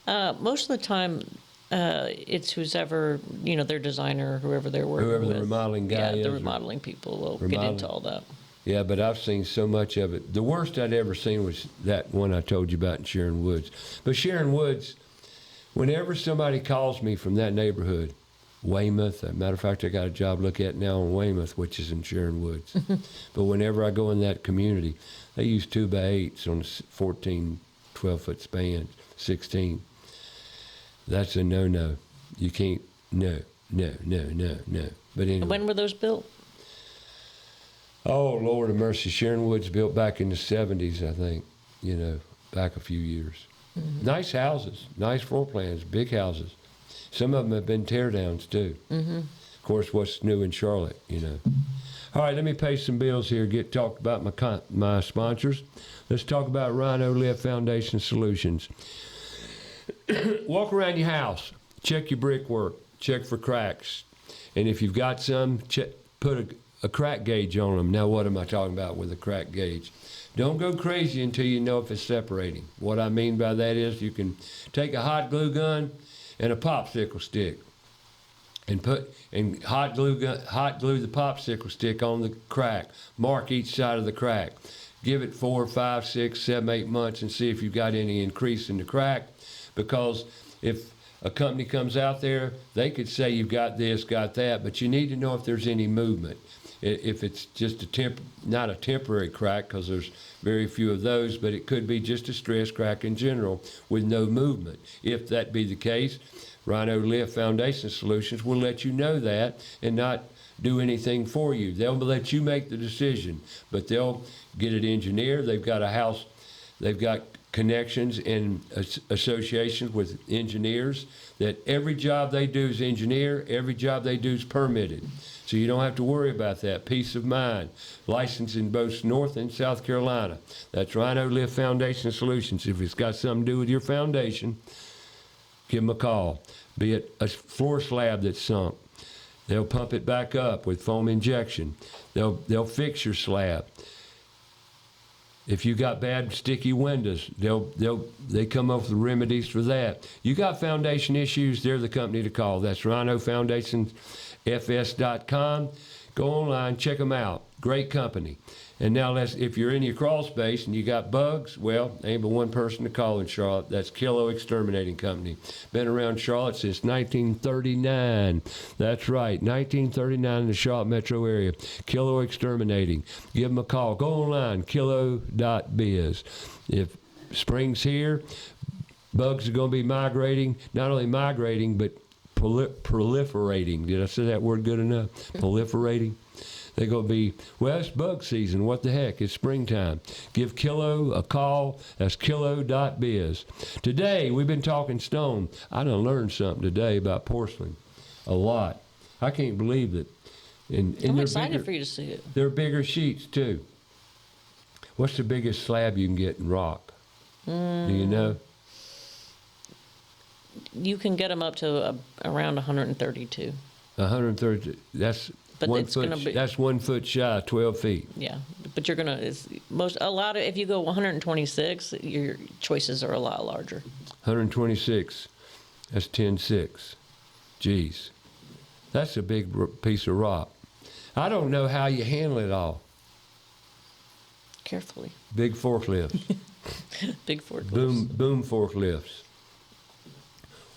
Most of the time, it's who's ever, their designer, whoever they're working with. Whoever the remodeling guy is. Yeah, the remodeling people will get into all that. Yeah, but I've seen so much of it. The worst I'd ever seen was that one I told you about in Sharon Woods. But Sharon Woods, whenever somebody calls me from that neighborhood, Weymouth, as a matter of fact, I got a job to look at now in Weymouth, which is in Sharon Woods. But whenever I go in that community, they use 2x8s on 14, 12-foot spans, 16. That's a no-no. You can't, no. But anyway. When were those built? Oh, Lord of mercy. Sharon Woods built back in the 70s, I think, back a few years. Nice houses, nice floor plans, big houses. Some of them have been teardowns, too. Of course, what's new in Charlotte, All right, let me pay some bills here, talk about my sponsors. Let's talk about Rhino Lift Foundation Solutions. Walk around your house, check your brickwork, check for cracks. And if you've got some, put a crack gauge on them. Now, what am I talking about with a crack gauge? Don't go crazy until you know if it's separating. What I mean by that is you can take a hot glue gun and a popsicle stick and hot glue the popsicle stick on the crack. Mark each side of the crack. Give it 4, 5, 6, 7, 8 months and see if you've got any increase in the crack. Because if a company comes out there, they could say you've got this, got that, but you need to know if there's any movement. If it's just not a temporary crack, because there's very few of those, but it could be just a stress crack in general with no movement. If that be the case, Rhino Lift Foundation Solutions will let you know that and not do anything for you. They'll let you make the decision, but they'll get it engineered. They've got a house, they've got connections and associations with engineers that every job they do is engineered, every job they do is permitted. So you don't have to worry about that. Peace of mind. Licensed in both North and South Carolina. That's Rhino Lift Foundation Solutions. If it's got something to do with your foundation, give them a call. Be it a floor slab that's sunk, they'll pump it back up with foam injection. They'll fix your slab. If you got bad sticky windows, they come up with remedies for that. You got foundation issues, they're the company to call. That's rhinofoundationfs.com. Go online, check them out. Great company. And now if you're in your crawl space and you got bugs, well, ain't but one person to call in Charlotte. That's Kilo Exterminating Company. Been around Charlotte since 1939. That's right, 1939 in the Charlotte metro area. Kilo Exterminating. Give them a call. Go online, kilo.biz. If spring's here, bugs are going to be migrating. Not only migrating, but proliferating. Did I say that word good enough? Proliferating. They're going to be, well, it's bug season. What the heck? It's springtime. Give Kilo a call. That's kilo.biz. Today, we've been talking stone. I done learned something today about porcelain. A lot. I can't believe that. And I'm excited for you to see it. They're bigger sheets, too. What's the biggest slab you can get in rock? Do you know? You can get them up to around 132. 132. That's... But it's going to be, that's 1 foot shy, 12 feet. Yeah, but you're gonna if you go 126, your choices are a lot larger. 126, that's 10.6. Geez, that's a big piece of rock. I don't know how you handle it all. Carefully. Big forklifts. Big forklifts. Boom forklifts.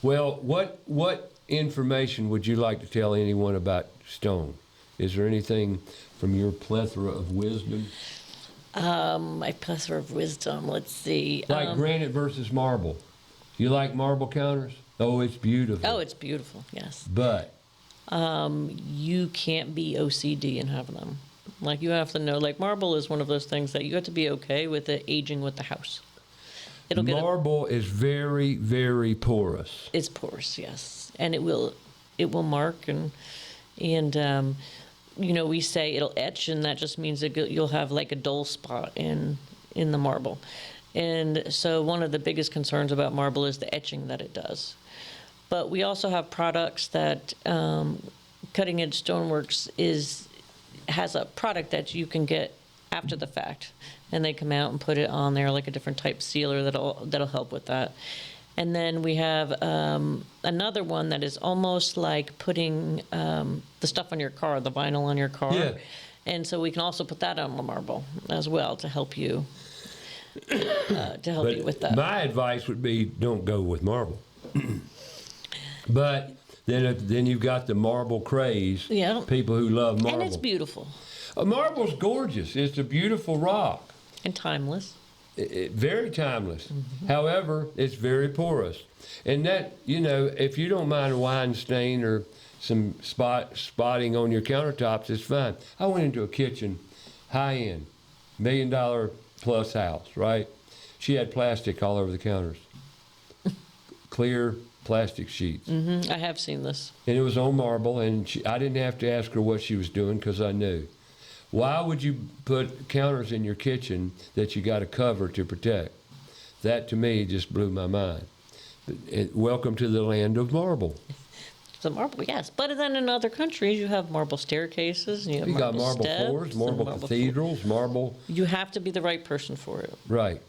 Well, what information would you like to tell anyone about stone? Is there anything from your plethora of wisdom? My plethora of wisdom, let's see. Like granite versus marble. You like marble counters? Oh, it's beautiful. Oh, it's beautiful, yes. But You can't be OCD in having them. Like, you have to know, like, marble is one of those things that you have to be okay with it aging with the house. It'll marble is very, very porous. It's porous, yes, and it will mark and we say it'll etch, and that just means that you'll have like a dull spot in the marble. And so one of the biggest concerns about marble is the etching that it does. But we also have products that Cutting Edge Stoneworks has a product that you can get after the fact, and they come out and put it on there like a different type sealer that'll help with that. And then we have another one that is almost like putting the stuff on your car, the vinyl on your car. Yeah. And so we can also put that on the marble as well to help you with that. My advice would be don't go with marble. But then you've got the marble craze. Yeah. People who love marble. And it's beautiful. Marble's gorgeous. It's a beautiful rock. And timeless. Very timeless. However, it's very porous. And that, if you don't mind a wine stain or some spotting on your countertops, it's fine. I went into a kitchen, high-end, $1 million plus house, right? She had plastic all over the counters. Clear plastic sheets. I have seen this. And it was on marble, and I didn't have to ask her what she was doing because I knew. Why would you put counters in your kitchen that you got to cover to protect? That, to me, just blew my mind. Welcome to the land of marble. The marble, yes. But then in other countries, you have marble staircases, and you got marble steps, floors, marble cathedrals, marble. You have to be the right person for it. Right.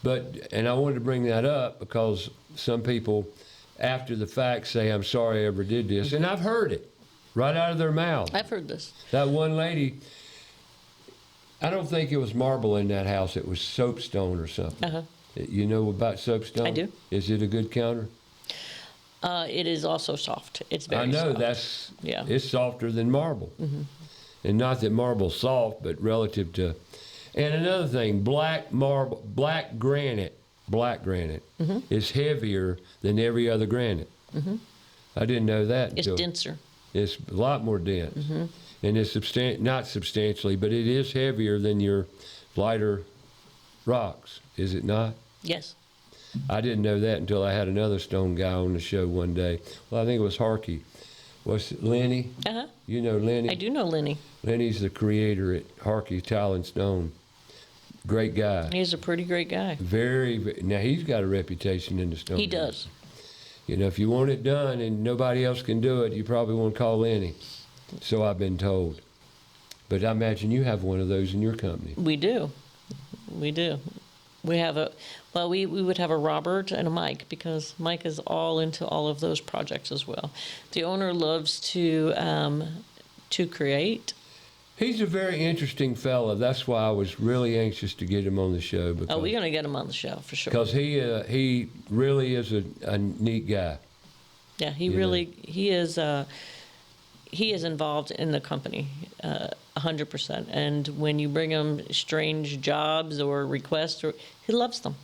But I wanted to bring that up because some people, after the fact, say, I'm sorry I ever did this. And I've heard it right out of their mouth. I've heard this. That one lady, I don't think it was marble in that house. It was soapstone or something. Uh-huh. You know about soapstone? I do. Is it a good counter? It is also soft. It's very I know soft. it's softer than marble. And not that marble's soft, but relative to. And another thing, black granite is heavier than every other granite. I didn't know that. It's denser. It's a lot more dense. And it's not substantially, but it is heavier than your lighter rocks, is it not? Yes. I didn't know that until I had another stone guy on the show one day. Well, I think it was Harkey. What's it, Lenny? Uh-huh. You know Lenny? I do know Lenny. Lenny's the creator at Harkey Tile and Stone. Great guy. He's a pretty great guy. Now he's got a reputation in the stone. He does. If you want it done and nobody else can do it, you probably want to call Lenny. So I've been told. But I imagine you have one of those in your company. We do. We have we would have a Robert and a Mike, because Mike is all into all of those projects as well. The owner loves to create. He's a very interesting fella. That's why I was really anxious to get him on the show. We're going to get him on the show for sure. Because he really is a neat guy. Yeah, he is involved in the company 100%. And when you bring him strange jobs or requests, he loves them.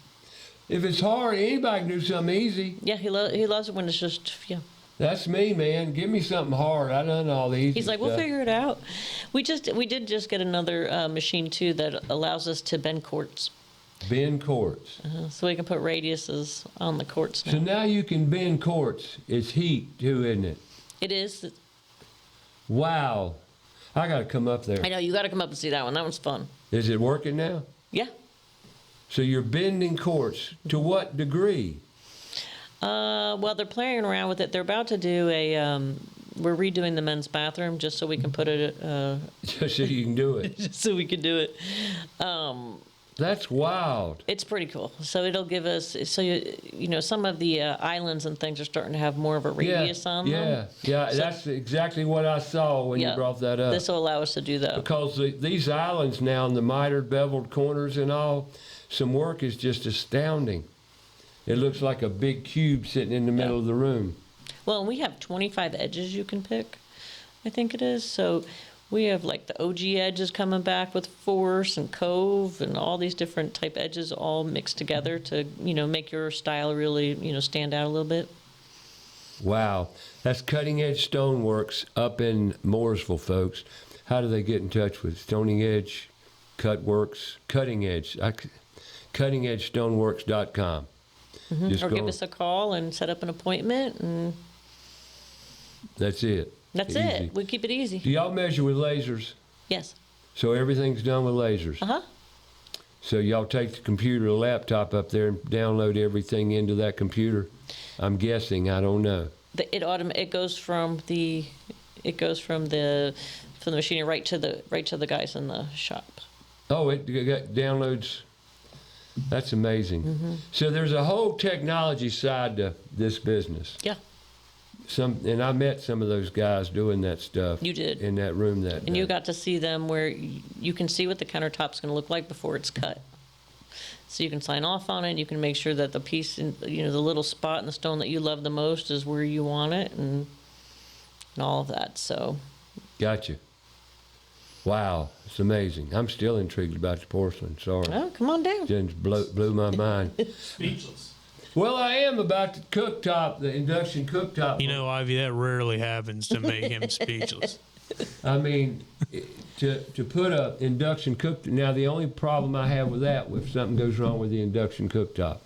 If it's hard, anybody can do something easy. Yeah, he loves it when it's just, yeah. That's me, man. Give me something hard. I done all the easy He's like, stuff. we'll figure it out. We did just get another machine too that allows us to bend quartz. Bend quartz. So we can put radiuses on the quartz now. So now you can bend quartz. It's heat too, isn't it? It is. Wow. I got to come up there. I know, you got to come up and see that one. That one's fun. Is it working now? Yeah. So you're bending quartz. To what degree? Well, they're playing around with it. They're about to do we're redoing the men's bathroom just so we can put it. Just so you can do it. Just so we can do it. That's wild. It's pretty cool. So it'll give us, some of the islands and things are starting to have more of a radius on them. Yeah, so, that's exactly what I saw when you brought that up. This will allow us to do that. Because these islands now, in the mitered, beveled corners and all, some work is just astounding. It looks like a big cube sitting in the middle of the room. Well, we have 25 edges you can pick, I think it is. So We have like the OG edges coming back with force and cove and all these different type edges all mixed together to, make your style really, stand out a little bit. Wow. That's Cutting Edge Stoneworks up in Mooresville, folks. How do they get in touch with Stony Edge Cutworks? Cutting Edge. CuttingEdgeStoneworks.com. Mm-hmm. Or give us a call and set up an appointment, and that's it. That's easy. it. We keep it easy. Do y'all measure with lasers? Yes. So everything's done with lasers? Uh-huh. So y'all take the computer, the laptop up there and download everything into that computer? I'm guessing, I don't know. It goes from the machinery right to the guys in the shop. Oh, it downloads. That's amazing. Mm-hmm. So there's a whole technology side to this business. Yeah. And I met some of those guys doing that stuff. You did. In that room that day. And you got to see them where you can see what the countertop's going to look like before it's cut. So you can sign off on it. You can make sure that the piece, the little spot in the stone that you love the most is where you want it, and all of that. So. Gotcha. Wow, it's amazing. I'm still intrigued about the porcelain. Sorry. Oh, come on down. Just blew my mind. Speechless. Well, I am about the cooktop, the induction cooktop. Ivy, that rarely happens to make him speechless. I mean, to put a induction cooktop. Now, the only problem I have with that, if something goes wrong with the induction cooktop,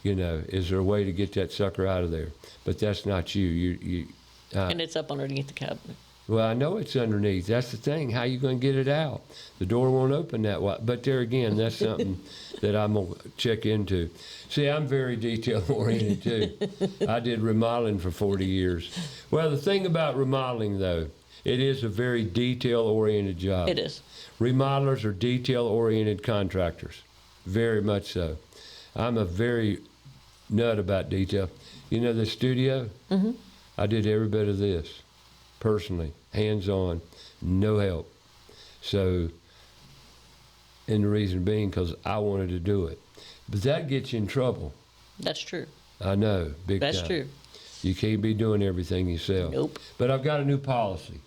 is there a way to get that sucker out of there? But that's not you. And it's up underneath the cabinet. Well, I know it's underneath. That's the thing. How you going to get it out? The door won't open that way. But there again, that's something that I'm going to check into. See, I'm very detail-oriented, too. I did remodeling for 40 years. Well, the thing about remodeling, though, it is a very detail-oriented job. It is. Remodelers are detail-oriented contractors. Very much so. I'm a very nut about detail. The studio? Mm-hmm. I did every bit of this. Personally, hands-on, no help. So, and the reason being because I wanted to do it. But that gets you in trouble. That's true. I know, big time. That's true. You can't be doing everything yourself. Nope. But I've got a new policy.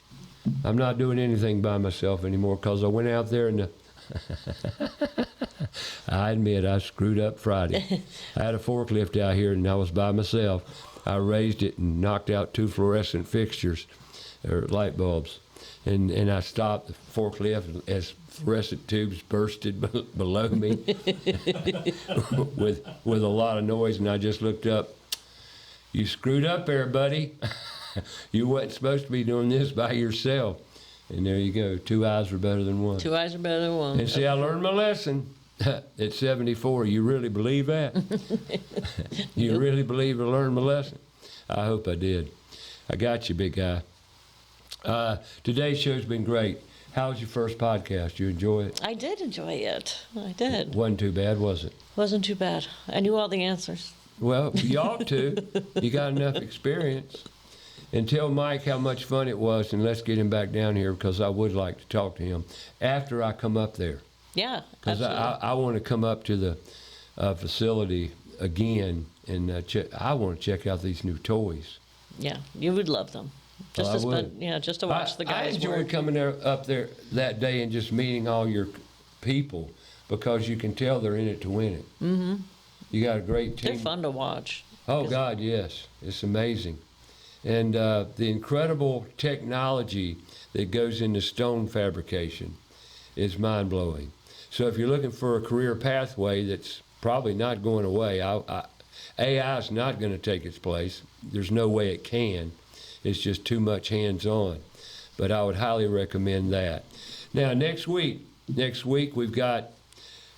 I'm not doing anything by myself anymore because I went out there and I admit I screwed up Friday. I had a forklift out here and I was by myself. I raised it and knocked out 2 fluorescent fixtures. Or light bulbs, and I stopped the forklift as fluorescent tubes bursted below me with a lot of noise, and I just looked up. You screwed up there, buddy. You wasn't supposed to be doing this by yourself. And there you go. 2 eyes are better than one. 2 eyes are better than one. And see, I learned my lesson at 74. You really believe that? You really believe I learned my lesson? I hope I did. I got you, big guy. Today's show's been great. How was your first podcast? You enjoy it? I did enjoy it. I did. Wasn't too bad, was it? Wasn't too bad. I knew all the answers. Well, you ought to. You got enough experience. And tell Mike how much fun it was, and let's get him back down here because I would like to talk to him after I come up there. Yeah, because I want to come up to the facility again, and I want to check out these new toys. Yeah, you would love them. Just to watch the guys. I enjoyed coming up there that day and just meeting all your people because you can tell they're in it to win it. Mm-hmm. You got a great team. They're fun to watch. Oh God, yes, it's amazing, and the incredible technology that goes into stone fabrication is mind blowing. So if you're looking for a career pathway that's probably not going away, AI is not going to take its place. There's no way it can. It's just too much hands-on. But I would highly recommend that. Now, next week we've got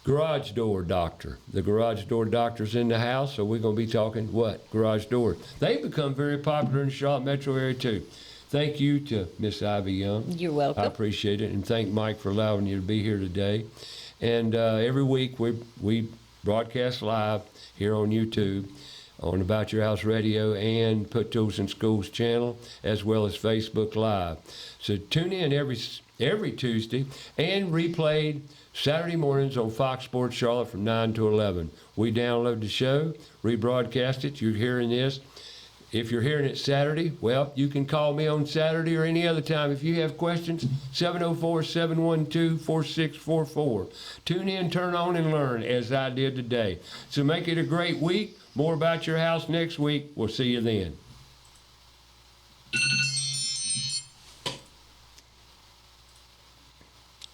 Garage Door Doctor. The Garage Door Doctor's in the house, so we're going to be talking what? Garage doors. They've become very popular in the Charlotte metro area, too. Thank you to Miss Ivy Young. You're welcome. I appreciate it. And thank Mike for allowing you to be here today. And every week we broadcast live here on YouTube, on About Your House Radio and Put Tools in Schools channel, as well as Facebook Live. So tune in every Tuesday and replayed Saturday mornings on Fox Sports Charlotte from 9 to 11. We download the show, rebroadcast it. You're hearing this. If you're hearing it Saturday, well, you can call me on Saturday or any other time. If you have questions, 704-712-4644. Tune in, turn on, and learn as I did today. So make it a great week. More about your house next week. We'll see you then.